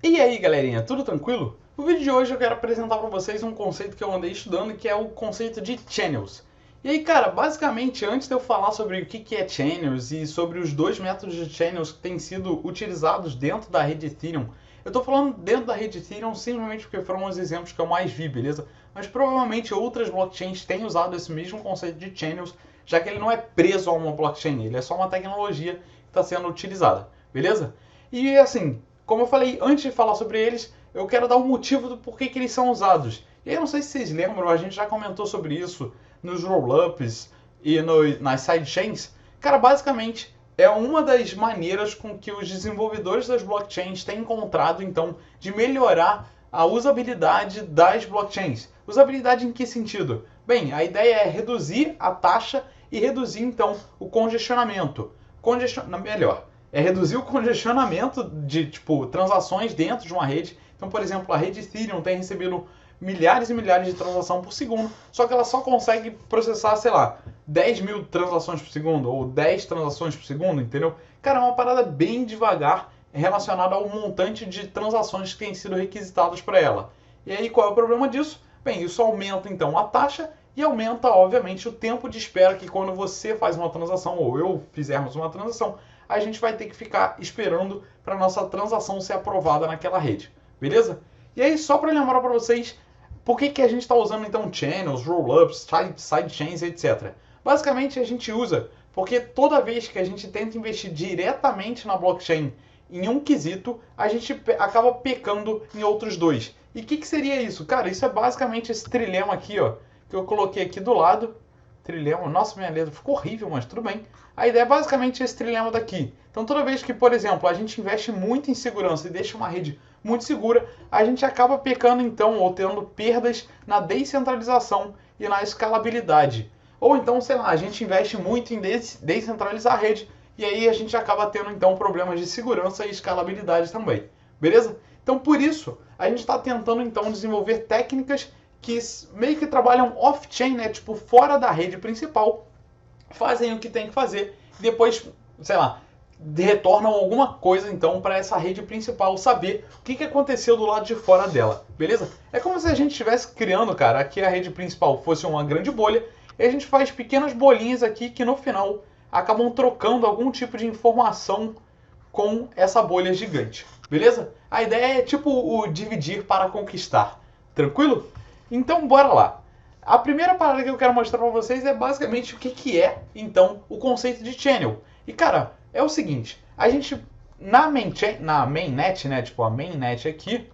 E aí galerinha, tudo tranquilo? No vídeo de hoje eu quero apresentar para vocês um conceito que eu andei estudando, que é o conceito de channels. E aí cara, basicamente antes de eu falar sobre o que é channels e sobre os dois métodos de channels que têm sido utilizados dentro da rede Ethereum, eu estou falando dentro da rede Ethereum simplesmente porque foram os exemplos que eu mais vi, beleza? Mas provavelmente outras blockchains têm usado esse mesmo conceito de channels, já que ele não é preso a uma blockchain, ele é só uma tecnologia que está sendo utilizada, beleza? E assim, como eu falei, antes de falar sobre eles, eu quero dar um motivo do porquê que eles são usados. E aí, eu não sei se vocês lembram, a gente já comentou sobre isso nos rollups e nas sidechains. Cara, basicamente é uma das maneiras com que os desenvolvedores das blockchains têm encontrado, então, de melhorar a usabilidade das blockchains. Usabilidade em que sentido? Bem, a ideia é reduzir a taxa e reduzir, então, o congestionamento. Melhor, é reduzir o congestionamento de transações dentro de uma rede. Então, por exemplo, a rede Ethereum tem recebido milhares e milhares de transações por segundo, só que ela só consegue processar, sei lá, 10 mil transações por segundo ou 10 transações por segundo, entendeu? Cara, é uma parada bem devagar relacionada ao montante de transações que têm sido requisitadas para ela. E aí, qual é o problema disso? Bem, isso aumenta então a taxa e aumenta, obviamente, o tempo de espera que quando você faz uma transação ou eu fizermos uma transação, a gente vai ter que ficar esperando para nossa transação ser aprovada naquela rede, beleza? E aí, só para lembrar para vocês, por que a gente está usando então channels, rollups, sidechains, etc. Basicamente a gente usa porque toda vez que a gente tenta investir diretamente na blockchain em um quesito, a gente acaba pecando em outros dois. E o que seria isso? Cara, isso é basicamente esse trilema aqui, ó, que eu coloquei aqui do lado. Trilema, nossa, minha letra ficou horrível, mas tudo bem. A ideia é basicamente esse trilema daqui. Então toda vez que, por exemplo, a gente investe muito em segurança e deixa uma rede muito segura, a gente acaba pecando então, ou tendo perdas na descentralização e na escalabilidade. Ou então, sei lá, a gente investe muito em descentralizar a rede e aí a gente acaba tendo então problemas de segurança e escalabilidade também. Beleza? Então por isso, a gente está tentando então desenvolver técnicas que meio que trabalham off-chain, né? Tipo, fora da rede principal, fazem o que tem que fazer e depois, sei lá, retornam alguma coisa então para essa rede principal saber o que aconteceu do lado de fora dela, beleza? É como se a gente estivesse criando, cara, aqui a rede principal fosse uma grande bolha e a gente faz pequenas bolinhas aqui que no final acabam trocando algum tipo de informação com essa bolha gigante, beleza? A ideia é tipo o dividir para conquistar, tranquilo? Então bora lá. A primeira parada que eu quero mostrar para vocês é basicamente o que é, então, o conceito de channel. E cara, é o seguinte, a gente na mainnet, né, tipo a mainnet aqui,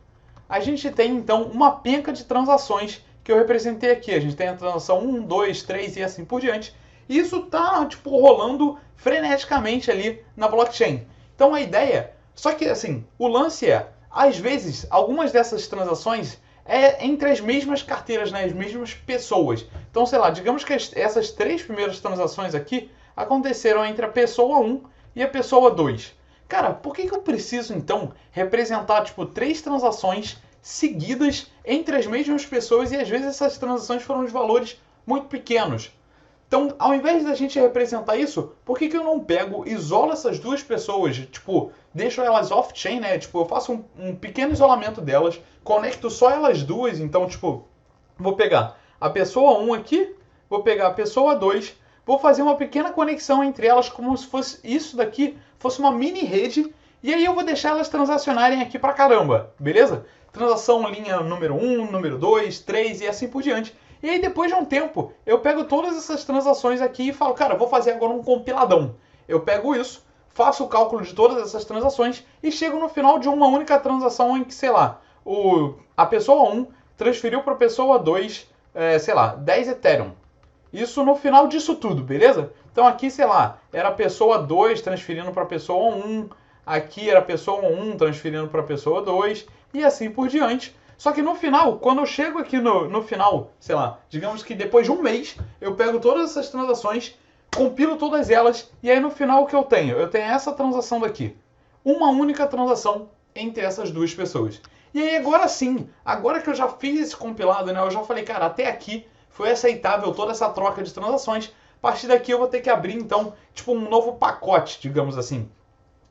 a gente tem então uma penca de transações que eu representei aqui. A gente tem a transação 1, 2, 3 e assim por diante. E isso tá tipo rolando freneticamente ali na blockchain. Então a ideia, só que assim, o lance é, às vezes, algumas dessas transações é entre as mesmas carteiras, né, as mesmas pessoas. Então, sei lá, digamos que essas três primeiras transações aqui aconteceram entre a pessoa 1 e a pessoa 2. Cara, por que eu preciso então representar tipo três transações seguidas entre as mesmas pessoas e às vezes essas transações foram de valores muito pequenos? Então, ao invés da gente representar isso, por que eu não pego, isolo essas duas pessoas, tipo, deixo elas off-chain, né? Tipo, eu faço um pequeno isolamento delas, conecto só elas duas, então, tipo, vou pegar a pessoa 1 aqui, vou pegar a pessoa 2, vou fazer uma pequena conexão entre elas, como se fosse isso daqui, fosse uma mini rede, e aí eu vou deixar elas transacionarem aqui pra caramba, beleza? Transação linha número 1, número 2, 3 e assim por diante. E aí depois de um tempo, eu pego todas essas transações aqui e falo, cara, vou fazer agora um compiladão. Eu pego isso, faço o cálculo de todas essas transações e chego no final de uma única transação em que, sei lá, a pessoa 1 transferiu para a pessoa 2, sei lá, 10 Ethereum. Isso no final disso tudo, beleza? Então aqui, sei lá, era a pessoa 2 transferindo para a pessoa 1, aqui era a pessoa 1 transferindo para a pessoa 2 e assim por diante. Só que no final, quando eu chego aqui no final, sei lá, digamos que depois de um mês, eu pego todas essas transações, compilo todas elas, e aí no final o que eu tenho? Eu tenho essa transação daqui. Uma única transação entre essas duas pessoas. E aí agora sim, agora que eu já fiz esse compilado, né, eu já falei, cara, até aqui foi aceitável toda essa troca de transações, a partir daqui eu vou ter que abrir então, tipo um novo pacote, digamos assim.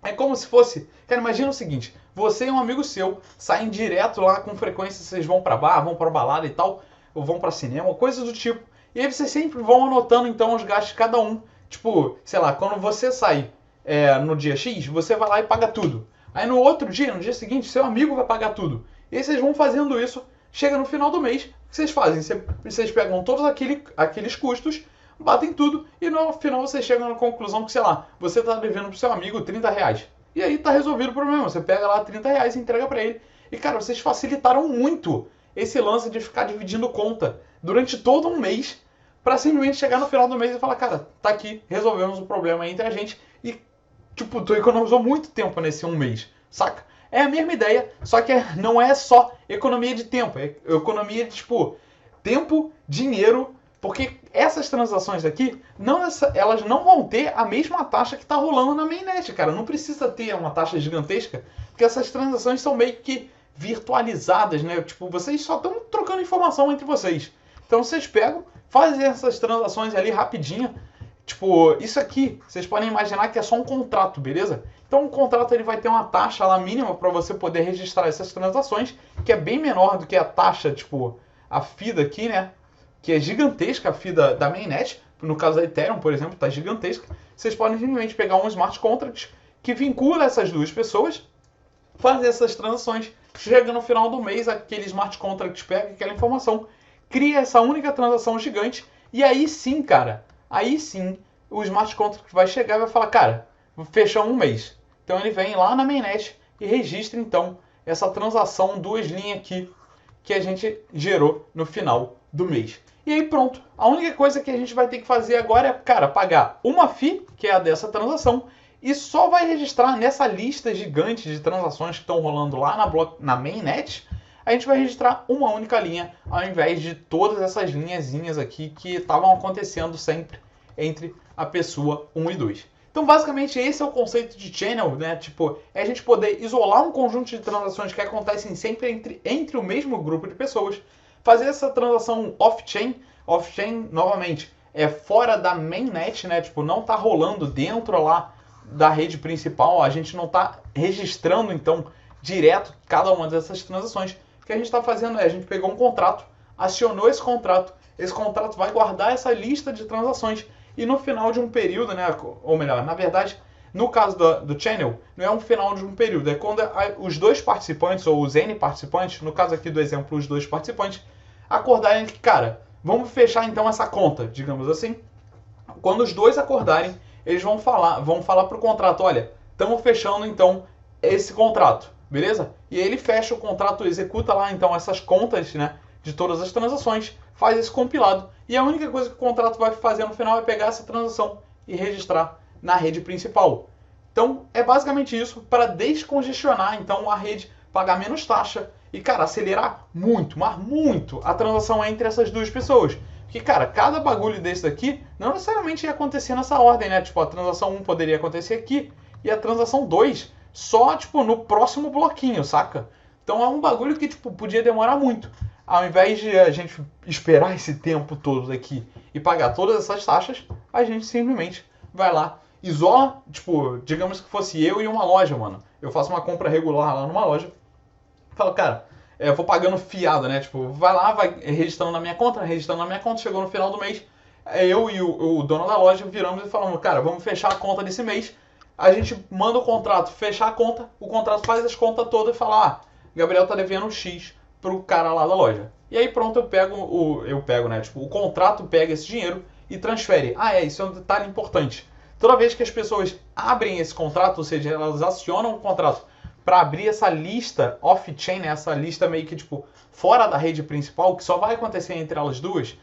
É como se fosse... Cara, imagina o seguinte, você e um amigo seu saem direto lá com frequência, vocês vão pra bar, vão pra balada e tal, ou vão pra cinema, coisas do tipo. E aí vocês sempre vão anotando então os gastos de cada um. Tipo, sei lá, quando você sai no dia X, você vai lá e paga tudo. Aí no outro dia, no dia seguinte, seu amigo vai pagar tudo. E aí vocês vão fazendo isso, chega no final do mês, o que vocês fazem? Vocês pegam todos aqueles custos, batem tudo e no final vocês chegam na conclusão que, sei lá, você tá devendo pro seu amigo 30 reais. E aí tá resolvido o problema. Você pega lá 30 reais e entrega pra ele. E cara, vocês facilitaram muito esse lance de ficar dividindo conta durante todo um mês pra simplesmente chegar no final do mês e falar, cara, tá aqui, resolvemos o problema entre a gente e, tipo, tu economizou muito tempo nesse um mês, saca? É a mesma ideia, só que não é só economia de tempo, é economia de, tipo, tempo, dinheiro, porque essas transações aqui, elas não vão ter a mesma taxa que está rolando na mainnet, cara. Não precisa ter uma taxa gigantesca, porque essas transações são meio que virtualizadas, né? Tipo, vocês só estão trocando informação entre vocês. Então vocês pegam, fazem essas transações ali rapidinho. Tipo, isso aqui, vocês podem imaginar que é só um contrato, beleza? Então o contrato ele vai ter uma taxa lá mínima para você poder registrar essas transações, que é bem menor do que a taxa, tipo, a FII daqui, né? Que é gigantesca, a FII da mainnet, no caso da Ethereum, por exemplo, está gigantesca. Vocês podem simplesmente pegar um smart contract que vincula essas duas pessoas, fazer essas transações, chega no final do mês, aquele smart contract pega aquela informação, cria essa única transação gigante, e aí sim, cara, aí sim, o smart contract vai chegar e vai falar, cara, fechou um mês. Então ele vem lá na mainnet e registra, então, essa transação, duas linhas aqui, que a gente gerou no final do mês. E aí pronto, a única coisa que a gente vai ter que fazer agora é, cara, pagar uma FII, que é a dessa transação, e só vai registrar nessa lista gigante de transações que estão rolando lá na mainnet, a gente vai registrar uma única linha, ao invés de todas essas linhazinhas aqui que estavam acontecendo sempre entre a pessoa 1 e 2. Então, basicamente, esse é o conceito de channel, né? Tipo, é a gente poder isolar um conjunto de transações que acontecem sempre entre o mesmo grupo de pessoas, fazer essa transação off-chain. Off-chain, novamente, é fora da mainnet, né? Tipo, não tá rolando dentro lá da rede principal, a gente não tá registrando, então, direto cada uma dessas transações. O que a gente está fazendo é, a gente pegou um contrato, acionou esse contrato vai guardar essa lista de transações e no final de um período, né, ou melhor, na verdade, no caso do channel, não é um final de um período, é quando os dois participantes, ou os N participantes, no caso aqui do exemplo, os dois participantes, acordarem que, cara, vamos fechar então essa conta, digamos assim. Quando os dois acordarem, eles vão falar pro contrato, olha, estamos fechando então esse contrato, beleza? E aí ele fecha o contrato, executa lá então essas contas, né, de todas as transações, faz esse compilado e a única coisa que o contrato vai fazer no final é pegar essa transação e registrar na rede principal. Então é basicamente isso para descongestionar então a rede, pagar menos taxa e, cara, acelerar muito, mas muito a transação entre essas duas pessoas. Porque, cara, cada bagulho desse daqui não necessariamente ia acontecer nessa ordem, né? Tipo, a transação 1 poderia acontecer aqui e a transação 2 só, tipo, no próximo bloquinho, saca? Então é um bagulho que, tipo, podia demorar muito. Ao invés de a gente esperar esse tempo todo aqui e pagar todas essas taxas, a gente simplesmente vai lá, isola, tipo, digamos que fosse eu e uma loja, mano. Eu faço uma compra regular lá numa loja, falo, cara, eu vou pagando fiado, né? Tipo, vai lá, vai registrando na minha conta, chegou no final do mês, eu e o dono da loja viramos e falamos, cara, vamos fechar a conta desse mês. A gente manda o contrato, fechar a conta, o contrato faz as contas todas e fala, ah, Gabriel tá devendo um X pro cara lá da loja. E aí pronto, eu pego, né? Tipo, o contrato pega esse dinheiro e transfere. Ah, isso é um detalhe importante. Toda vez que as pessoas abrem esse contrato, ou seja, elas acionam o contrato para abrir essa lista off-chain, né? Essa lista meio que tipo fora da rede principal, que só vai acontecer entre elas duas,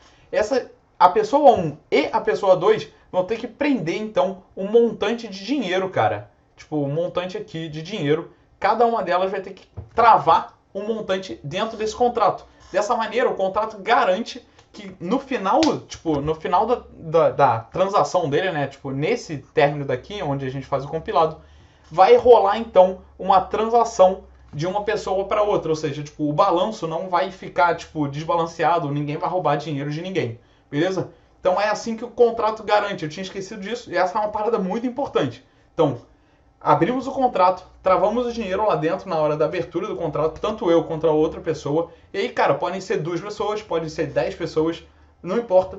a pessoa 1 e a pessoa 2 vão ter que prender então um montante de dinheiro, cara. Tipo, um montante aqui de dinheiro. Cada uma delas vai ter que travar um montante dentro desse contrato. Dessa maneira, o contrato garante que no final, tipo, no final da transação dele, né, tipo, nesse término daqui, onde a gente faz o compilado, vai rolar então uma transação de uma pessoa para outra, ou seja, tipo, o balanço não vai ficar tipo desbalanceado, ninguém vai roubar dinheiro de ninguém, beleza? Então é assim que o contrato garante. Eu tinha esquecido disso e essa é uma parada muito importante. Então, abrimos o contrato, travamos o dinheiro lá dentro na hora da abertura do contrato, tanto eu contra a outra pessoa. E aí, cara, podem ser 2 pessoas, podem ser 10 pessoas, não importa.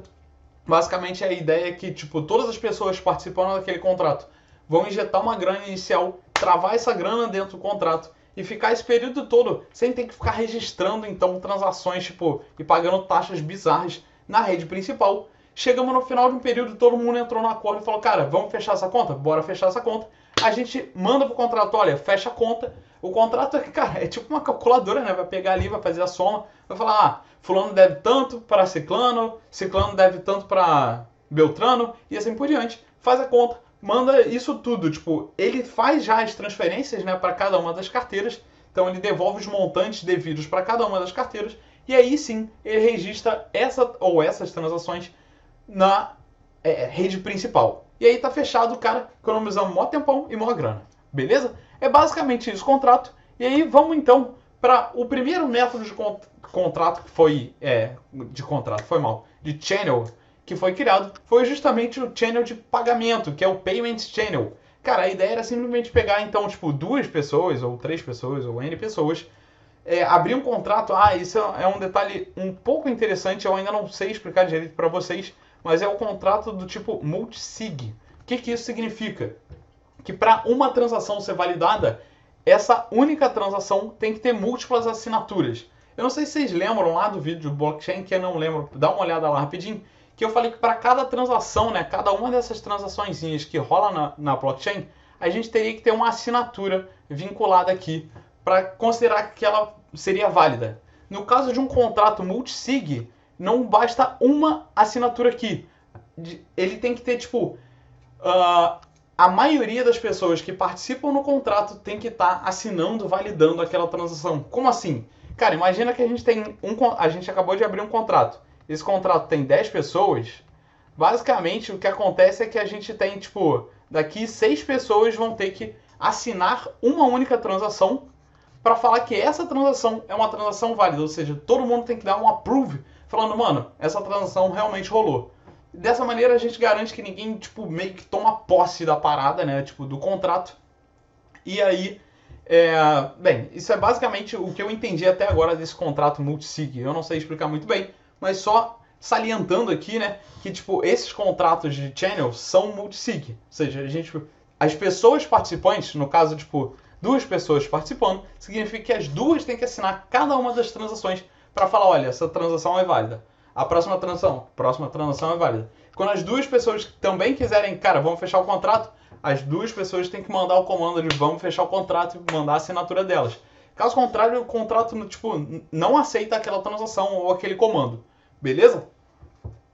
Basicamente a ideia é que, tipo, todas as pessoas participando daquele contrato vão injetar uma grana inicial, travar essa grana dentro do contrato e ficar esse período todo sem ter que ficar registrando, então, transações, tipo, e pagando taxas bizarras na rede principal. Chegamos no final de um período, todo mundo entrou no acordo e falou, cara, vamos fechar essa conta? Bora fechar essa conta. A gente manda pro contrato, olha, fecha a conta. O contrato, cara, é tipo uma calculadora, né? Vai pegar ali, vai fazer a soma, vai falar, ah, fulano deve tanto para ciclano, ciclano deve tanto para beltrano, e assim por diante. Faz a conta, manda isso tudo, tipo, ele faz já as transferências, né, para cada uma das carteiras, então ele devolve os montantes devidos para cada uma das carteiras, e aí sim, ele registra essa ou essas transações na rede principal. E aí tá fechado, o cara economizando mó tempão e mó grana. Beleza? É basicamente isso o contrato. E aí vamos então para o primeiro método de contrato que foi... de channel que foi criado. Foi justamente o channel de pagamento, que é o Payment Channel. Cara, a ideia era simplesmente pegar então, tipo, 2 pessoas, ou 3 pessoas, ou N pessoas, abrir um contrato. Ah, isso é um detalhe um pouco interessante, eu ainda não sei explicar direito para vocês, mas é o contrato do tipo multisig. O que isso significa? Que para uma transação ser validada, essa única transação tem que ter múltiplas assinaturas. Eu não sei se vocês lembram lá do vídeo do blockchain, que eu não lembro, dá uma olhada lá rapidinho, que eu falei que para cada transação, né, cada uma dessas transaçõezinhas que rola na blockchain, a gente teria que ter uma assinatura vinculada aqui para considerar que ela seria válida. No caso de um contrato multisig, não basta uma assinatura aqui. Ele tem que ter, tipo, a maioria das pessoas que participam no contrato tem que estar assinando, validando aquela transação. Como assim? Cara, imagina que a gente acabou de abrir um contrato. Esse contrato tem 10 pessoas. Basicamente, o que acontece é que a gente tem, tipo, daqui 6 pessoas vão ter que assinar uma única transação para falar que essa transação é uma transação válida. Ou seja, todo mundo tem que dar um approve falando, mano, essa transação realmente rolou. Dessa maneira a gente garante que ninguém, tipo, meio que toma posse da parada, né, tipo, do contrato. E aí, bem, isso é basicamente o que eu entendi até agora desse contrato multisig. Eu não sei explicar muito bem, mas só salientando aqui, né, que, tipo, esses contratos de channel são multisig. Ou seja, as pessoas participantes, no caso, tipo, 2 pessoas participando, significa que as duas têm que assinar cada uma das transações para falar, olha, essa transação é válida. A próxima transação é válida. Quando as 2 pessoas também quiserem, cara, vamos fechar o contrato, as 2 pessoas têm que mandar o comando de vamos fechar o contrato e mandar a assinatura delas. Caso contrário, o contrato, tipo, não aceita aquela transação ou aquele comando. Beleza?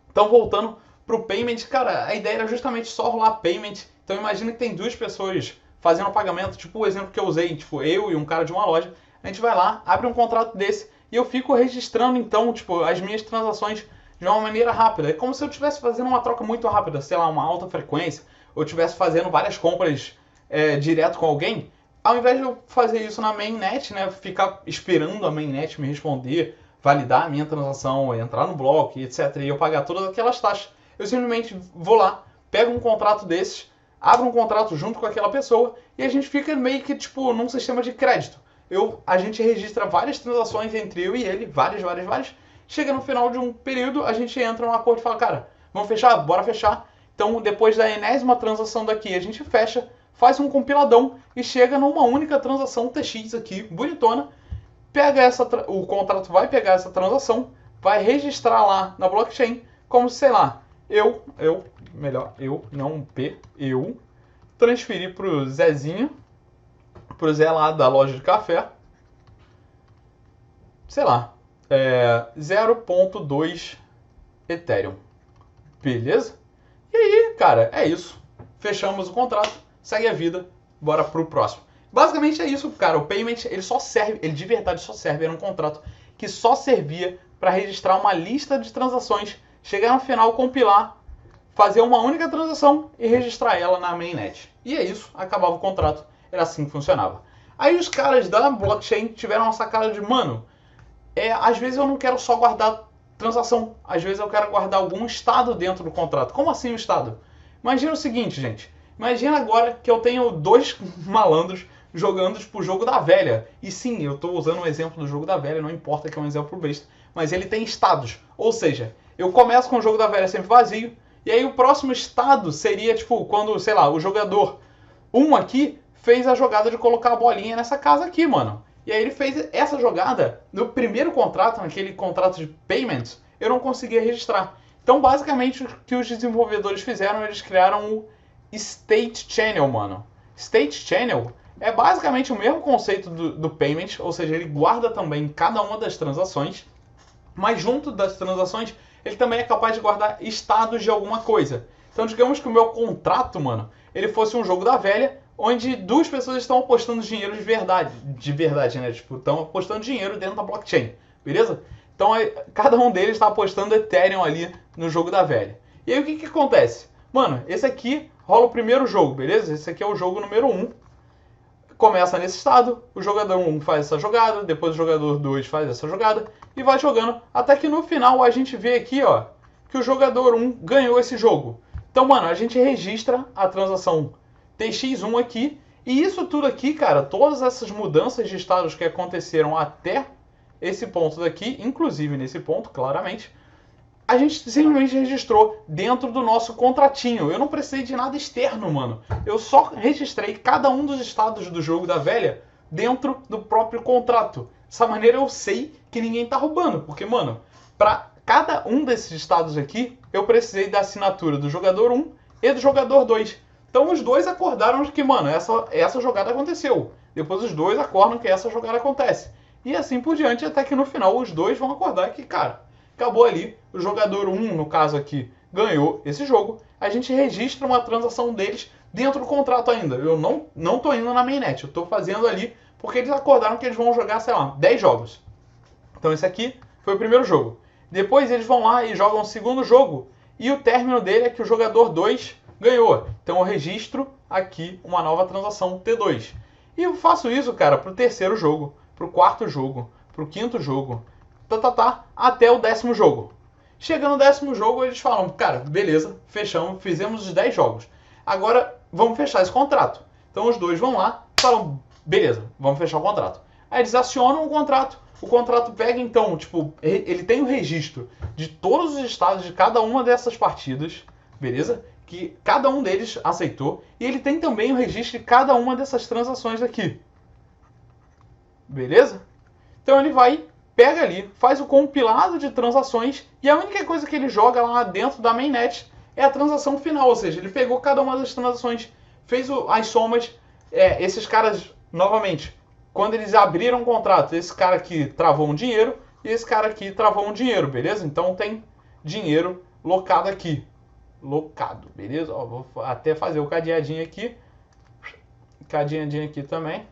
Então, voltando pro payment, cara, a ideia era justamente só rolar payment. Então, imagina que tem 2 pessoas fazendo o pagamento, tipo o exemplo que eu usei, tipo, eu e um cara de uma loja. A gente vai lá, abre um contrato desse, e eu fico registrando, então, tipo, as minhas transações de uma maneira rápida. É como se eu estivesse fazendo uma troca muito rápida, sei lá, uma alta frequência, ou estivesse fazendo várias compras direto com alguém. Ao invés de eu fazer isso na mainnet, né, ficar esperando a mainnet me responder, validar a minha transação, entrar no bloco, etc., e eu pagar todas aquelas taxas, eu simplesmente vou lá, pego um contrato desses, abro um contrato junto com aquela pessoa, e a gente fica meio que, tipo, num sistema de crédito. A gente registra várias transações entre eu e ele, várias. Chega no final de um período, a gente entra num acordo e fala, cara, vamos fechar? Bora fechar. Então, depois da enésima transação daqui, a gente fecha, faz um compiladão e chega numa única transação TX aqui, bonitona. O contrato vai pegar essa transação, vai registrar lá na blockchain, como se, sei lá, eu transferi pro Zezinho, pro Zé lá da loja de café, sei lá, 0.2 Ethereum. Beleza? E aí, cara, é isso. Fechamos o contrato, segue a vida, bora pro próximo. Basicamente é isso, cara. O payment, ele de verdade só serve, era um contrato que só servia para registrar uma lista de transações, chegar no final, compilar, fazer uma única transação e registrar ela na mainnet. E é isso, acabava o contrato. Era assim que funcionava. Aí os caras da blockchain tiveram uma sacada de, mano, às vezes eu não quero só guardar às vezes eu quero guardar algum estado dentro do contrato. Como assim o estado? Imagina o seguinte, gente. Imagina agora que eu tenho dois malandros jogando tipo, o jogo da velha. E sim, eu estou usando um exemplo do jogo da velha, não importa que é um exemplo besta, mas ele tem estados. Ou seja, eu começo com o jogo da velha sempre vazio, e aí o próximo estado seria tipo quando, sei lá, o jogador 1 aqui fez a jogada de colocar a bolinha nessa casa aqui, mano. E aí ele fez essa jogada no primeiro contrato, naquele contrato de payments, eu não conseguia registrar. Então, basicamente, o que os desenvolvedores fizeram, eles criaram o State Channel, mano. State Channel é basicamente o mesmo conceito do payment, ou seja, ele guarda também cada uma das transações, mas junto das transações, ele também é capaz de guardar estados de alguma coisa. Então, digamos que o meu contrato, mano, ele fosse um jogo da velha, onde duas pessoas estão apostando dinheiro de verdade, né? Tipo, estão apostando dinheiro dentro da blockchain, beleza? Então, cada um deles está apostando Ethereum ali no jogo da velha. E aí, o que acontece? Mano, esse aqui rola o primeiro jogo, beleza? Esse aqui é o jogo número 1. Começa nesse estado, o jogador 1 faz essa jogada, depois o jogador 2 faz essa jogada, e vai jogando, até que no final a gente vê aqui, ó, que o jogador 1 ganhou esse jogo. Então, mano, a gente registra a transação TX1 aqui, e isso tudo aqui, cara, todas essas mudanças de estados que aconteceram até esse ponto daqui, inclusive nesse ponto, claramente, a gente simplesmente registrou dentro do nosso contratinho. Eu não precisei de nada externo, mano. Eu só registrei cada um dos estados do jogo da velha dentro do próprio contrato. Dessa maneira eu sei que ninguém tá roubando, porque, mano, para cada um desses estados aqui, eu precisei da assinatura do jogador 1 e do jogador 2. Então os dois acordaram de que, mano, essa jogada aconteceu. Depois os dois acordam que essa jogada acontece. E assim por diante, até que no final os dois vão acordar que, cara, acabou ali, o jogador 1, no caso aqui, ganhou esse jogo, a gente registra uma transação deles dentro do contrato ainda. Eu não tô indo na mainnet, eu tô fazendo ali porque eles acordaram que eles vão jogar, sei lá, 10 jogos. Então esse aqui foi o primeiro jogo. Depois eles vão lá e jogam o segundo jogo, e o término dele é que o jogador 2 ganhou. Então eu registro aqui uma nova transação T2. E eu faço isso, cara, pro terceiro jogo, pro quarto jogo, pro quinto jogo, até o 10º jogo. Chega no 10º jogo, eles falam, cara, beleza, fechamos, fizemos os 10 jogos. Agora vamos fechar esse contrato. Então os dois vão lá e falam, beleza, vamos fechar o contrato. Aí eles acionam o contrato pega então, tipo, ele tem o registro de todos os estados de cada uma dessas partidas, beleza? Que cada um deles aceitou, e ele tem também o registro de cada uma dessas transações aqui. Beleza? Então ele vai, pega ali, faz o compilado de transações, e a única coisa que ele joga lá dentro da mainnet é a transação final, ou seja, ele pegou cada uma das transações, fez as somas, esses caras, novamente, quando eles abriram o contrato, esse cara aqui travou um dinheiro, e esse cara aqui travou um dinheiro, beleza? Então tem dinheiro locado aqui. Locado, beleza? Ó, vou até fazer o cadeadinho aqui. Cadeadinho aqui também.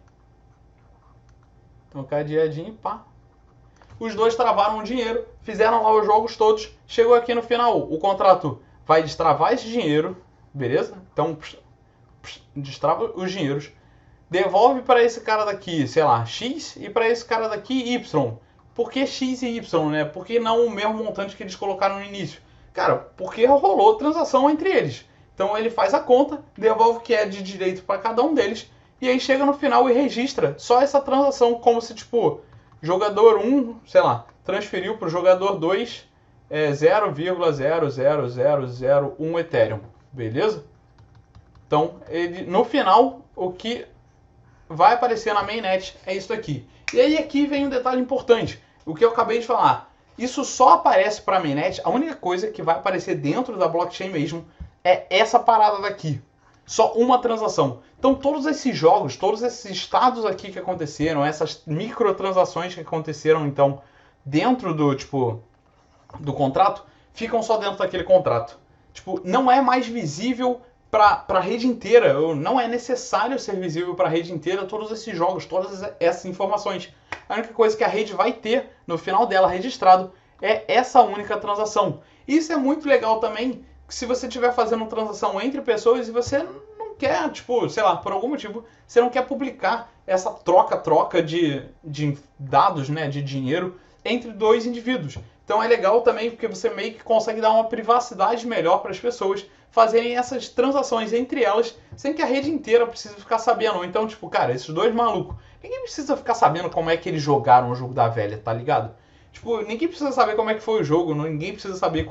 Então, cadeadinho, pá. Os dois travaram o dinheiro, fizeram lá os jogos todos. Chegou aqui no final, o contrato vai destravar esse dinheiro, beleza? Então, destrava os dinheiros. Devolve para esse cara daqui, sei lá, X, e para esse cara daqui, Y. Por que X e Y, né? Por que não o mesmo montante que eles colocaram no início? Cara, porque rolou transação entre eles. Então ele faz a conta, devolve o que é de direito para cada um deles, e aí chega no final e registra só essa transação, como se, tipo, jogador 1, sei lá, transferiu para o jogador 2 0,00001 Ethereum, beleza? Então, ele, no final, o que vai aparecer na mainnet é isso aqui. E aí aqui vem um detalhe importante, o que eu acabei de falar. Isso só aparece para a mainnet, a única coisa que vai aparecer dentro da blockchain mesmo é essa parada daqui. Só uma transação. Então todos esses jogos, todos esses estados aqui que aconteceram, essas microtransações que aconteceram então dentro do, tipo, do contrato, ficam só dentro daquele contrato. Tipo, não é mais visível para a rede inteira, não é necessário ser visível para a rede inteira todos esses jogos, todas essas informações. A única coisa que a rede vai ter no final dela registrado é essa única transação. Isso é muito legal também, se você estiver fazendo transação entre pessoas e você não quer, tipo, sei lá, por algum motivo, você não quer publicar essa troca de dados, né, de dinheiro entre dois indivíduos. Então é legal também porque você meio que consegue dar uma privacidade melhor para as pessoas fazerem essas transações entre elas sem que a rede inteira precise ficar sabendo. Então, tipo, cara, esses dois malucos, ninguém precisa ficar sabendo como é que eles jogaram o jogo da velha, tá ligado? Tipo, ninguém precisa saber como é que foi o jogo, ninguém precisa saber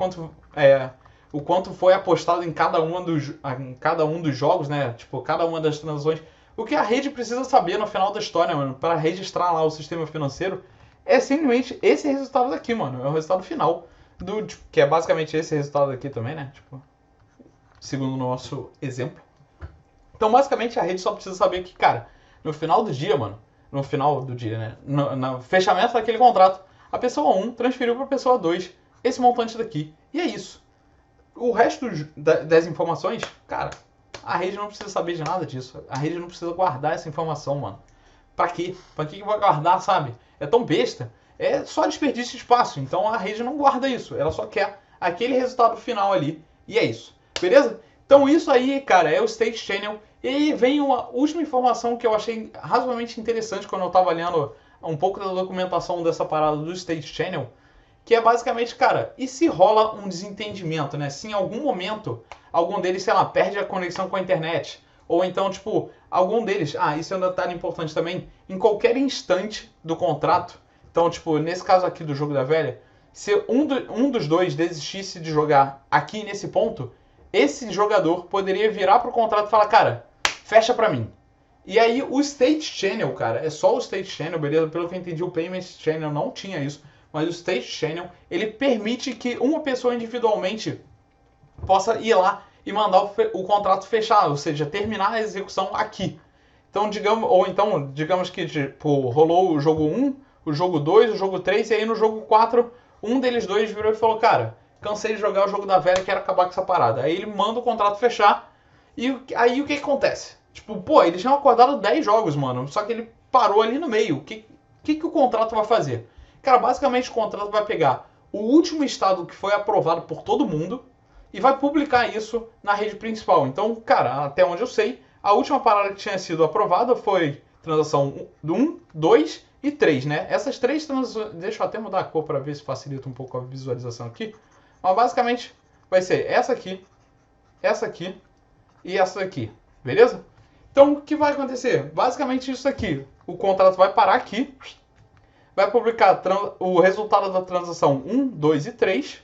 o quanto foi apostado em cada um dos jogos, né? Tipo, cada uma das transações. O que a rede precisa saber no final da história, mano, para registrar lá o sistema financeiro, é simplesmente esse resultado daqui, mano. É o resultado final. Que é basicamente esse resultado aqui também, né? Tipo, segundo o nosso exemplo. Então, basicamente, a rede só precisa saber que, cara, no final do dia, mano, no final do dia, né? No fechamento daquele contrato, a pessoa 1 transferiu para a pessoa 2 esse montante daqui. E é isso. O resto das informações, cara, a rede não precisa saber de nada disso. A rede não precisa guardar essa informação, mano. Pra quê? Pra que vai guardar, sabe? É tão besta. É só desperdício de espaço. Então a rede não guarda isso. Ela só quer aquele resultado final ali. E é isso. Beleza? Então isso aí, cara, é o State Channel. E aí vem uma última informação que eu achei razoavelmente interessante quando eu tava lendo um pouco da documentação dessa parada do State Channel. Que é basicamente, cara, e se rola um desentendimento, né? Se em algum momento algum deles, sei lá, perde a conexão com a internet. Ou então, tipo, algum deles... Ah, isso é um detalhe importante também. Em qualquer instante do contrato. Então, tipo, nesse caso aqui do jogo da velha, se um dos dois desistisse de jogar aqui nesse ponto, esse jogador poderia virar pro contrato e falar, cara, fecha pra mim. E aí o State Channel, cara, é só o State Channel, beleza? Pelo que eu entendi, o Payment Channel não tinha isso. Mas o State Channel, ele permite que uma pessoa individualmente possa ir lá e mandar o contrato fechar, ou seja, terminar a execução aqui. Então, digamos que tipo, rolou o jogo 1, o jogo 2, o jogo 3, e aí no jogo 4, um deles dois virou e falou, cara, cansei de jogar o jogo da velha, quero acabar com essa parada. Aí ele manda o contrato fechar, e aí o que acontece? Tipo, pô, eles tinham acordado 10 jogos, mano, só que ele parou ali no meio. O que o contrato vai fazer? Cara, basicamente o contrato vai pegar o último estado que foi aprovado por todo mundo e vai publicar isso na rede principal. Então, cara, até onde eu sei, a última parada que tinha sido aprovada foi transação 1, 2 e 3, né? Essas três transações... Deixa eu até mudar a cor para ver se facilita um pouco a visualização aqui. Mas basicamente vai ser essa aqui e essa aqui, beleza? Então, o que vai acontecer? Basicamente isso aqui. O contrato vai parar aqui, vai publicar o resultado da transação 1, 2 e 3,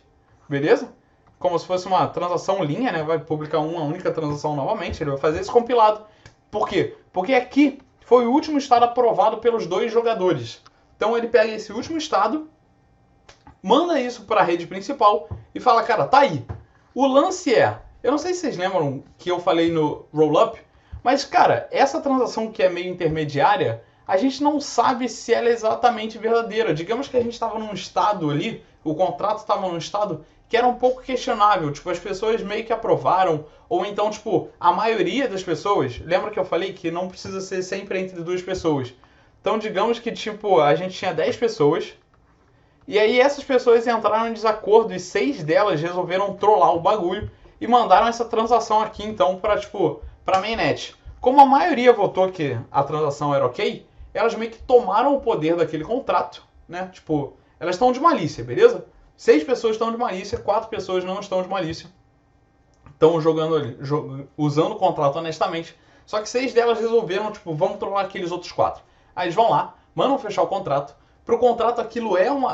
beleza? Como se fosse uma transação linha, né? Vai publicar uma única transação novamente, ele vai fazer esse compilado. Por quê? Porque aqui foi o último estado aprovado pelos dois jogadores. Então ele pega esse último estado, manda isso para a rede principal e fala, cara, tá aí. O lance é, eu não sei se vocês lembram que eu falei no Rollup, mas, cara, essa transação que é meio intermediária, a gente não sabe se ela é exatamente verdadeira. Digamos que a gente estava num estado ali, o contrato estava num estado que era um pouco questionável. Tipo, as pessoas meio que aprovaram, ou então, tipo, a maioria das pessoas... Lembra que eu falei que não precisa ser sempre entre duas pessoas? Então, digamos que, tipo, a gente tinha 10 pessoas, e aí essas pessoas entraram em desacordo e 6 delas resolveram trollar o bagulho e mandaram essa transação aqui, então, para, tipo, pra mainnet. Como a maioria votou que a transação era ok, elas meio que tomaram o poder daquele contrato, né? Tipo, elas estão de malícia, beleza? 6 pessoas estão de malícia, 4 pessoas não estão de malícia. Estão jogando ali, usando o contrato honestamente. Só que 6 delas resolveram, tipo, vamos trollar aqueles outros 4. Aí eles vão lá, mandam fechar o contrato. Pro contrato aquilo é um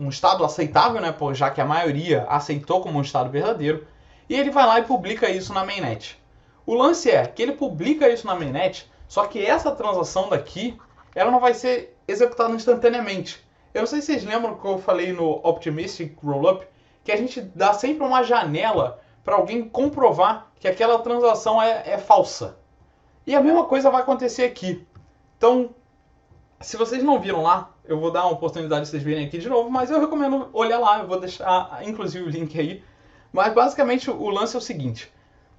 estado aceitável, né? Já que a maioria aceitou como um estado verdadeiro. E ele vai lá e publica isso na mainnet. O lance é que ele publica isso na mainnet, só que essa transação daqui, ela não vai ser executada instantaneamente. Eu não sei se vocês lembram que eu falei no Optimistic Rollup, que a gente dá sempre uma janela para alguém comprovar que aquela transação é falsa. E a mesma coisa vai acontecer aqui. Então, se vocês não viram lá, eu vou dar uma oportunidade de vocês verem aqui de novo, mas eu recomendo olhar lá, eu vou deixar inclusive o link aí. Mas basicamente o lance é o seguinte.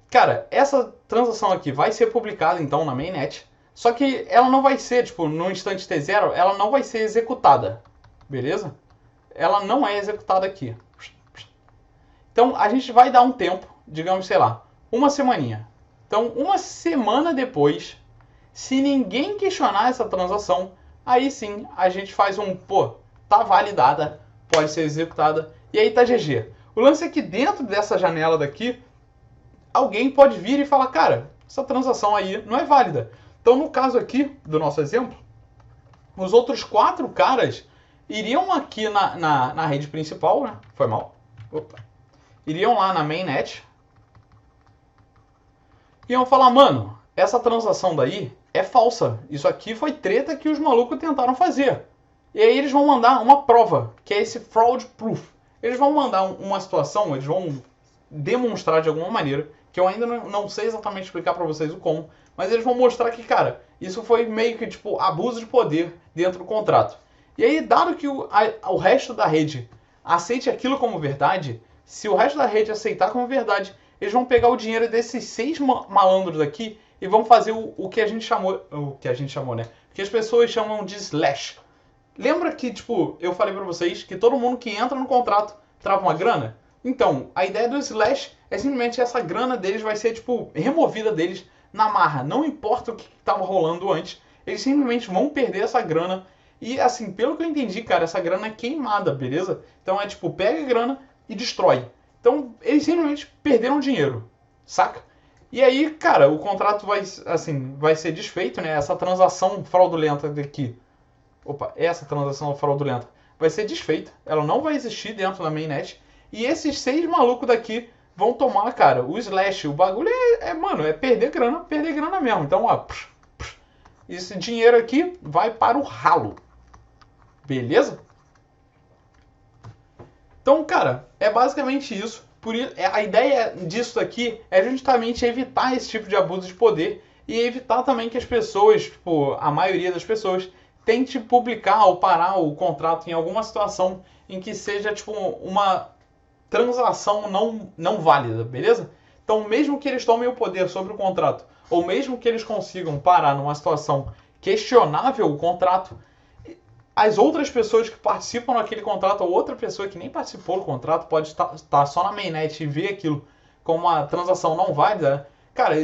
Cara, essa transação aqui vai ser publicada então na mainnet, só que ela não vai ser, tipo, no instante T0, ela não vai ser executada. Beleza? Ela não é executada aqui. Então a gente vai dar um tempo, digamos, sei lá, uma semaninha. Então, uma semana depois, se ninguém questionar essa transação, aí sim a gente faz pô, tá validada, pode ser executada, e aí tá GG. O lance é que dentro dessa janela daqui, alguém pode vir e falar, cara, essa transação aí não é válida. Então no caso aqui, do nosso exemplo, os outros 4 caras iriam aqui na rede principal, né? Foi mal. Opa. Iriam lá na mainnet. E iam falar, mano, essa transação daí é falsa. Isso aqui foi treta que os malucos tentaram fazer. E aí eles vão mandar uma prova, que é esse fraud proof. Eles vão mandar uma situação, eles vão demonstrar de alguma maneira, que eu ainda não sei exatamente explicar pra vocês o como, mas eles vão mostrar que, cara, isso foi meio que tipo abuso de poder dentro do contrato. E aí, dado que o resto da rede aceite aquilo como verdade, se o resto da rede aceitar como verdade, eles vão pegar o dinheiro desses 6 malandros aqui e vão fazer o que a gente chamou, né? O que as pessoas chamam de slash. Lembra que, tipo, eu falei pra vocês que todo mundo que entra no contrato trava uma grana? Então, a ideia do slash é simplesmente essa grana deles vai ser, tipo, removida deles na marra. Não importa o que estava rolando antes, eles simplesmente vão perder essa grana. E, assim, pelo que eu entendi, cara, essa grana é queimada, beleza? Então é tipo, pega a grana e destrói. Então, eles simplesmente perderam dinheiro, saca? E aí, cara, o contrato vai ser desfeito, né? Essa transação fraudulenta daqui. Opa, essa transação fraudulenta vai ser desfeita. Ela não vai existir dentro da mainnet. E esses 6 malucos daqui vão tomar, cara, o slash. O bagulho mano, é perder grana mesmo. Então, ó, esse dinheiro aqui vai para o ralo. Beleza? Então, cara, é basicamente isso. A ideia disso aqui é justamente evitar esse tipo de abuso de poder e evitar também que as pessoas, tipo, a maioria das pessoas, tente publicar ou parar o contrato em alguma situação em que seja, tipo, uma transação não válida, beleza? Então, mesmo que eles tomem o poder sobre o contrato, ou mesmo que eles consigam parar numa situação questionável o contrato, as outras pessoas que participam daquele contrato, ou outra pessoa que nem participou do contrato, pode estar só na mainnet e ver aquilo como uma transação não válida. Cara,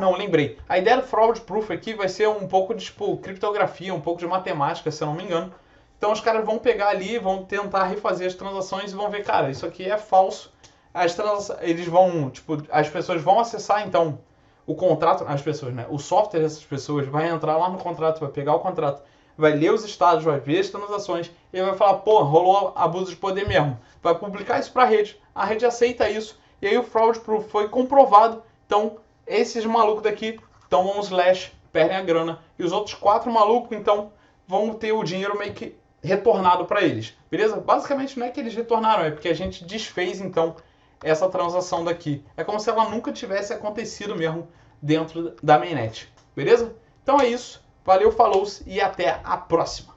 não, lembrei. A ideia do fraud proof aqui vai ser um pouco de tipo, criptografia, um pouco de matemática, se eu não me engano. Então os caras vão pegar ali, vão tentar refazer as transações e vão ver, cara, isso aqui é falso. As pessoas vão acessar então o contrato, as pessoas, né? O software dessas pessoas vai entrar lá no contrato, vai pegar o contrato, vai ler os estados, vai ver as transações e vai falar, pô, rolou abuso de poder mesmo. Vai publicar isso para a rede aceita isso e aí o fraud proof foi comprovado. Então esses malucos daqui tomam um slash, perdem a grana e os outros 4 malucos então vão ter o dinheiro meio que retornado para eles, beleza? Basicamente não é que eles retornaram, é porque a gente desfez então essa transação daqui. É como se ela nunca tivesse acontecido mesmo dentro da mainnet, beleza? Então é isso, valeu, falou e até a próxima!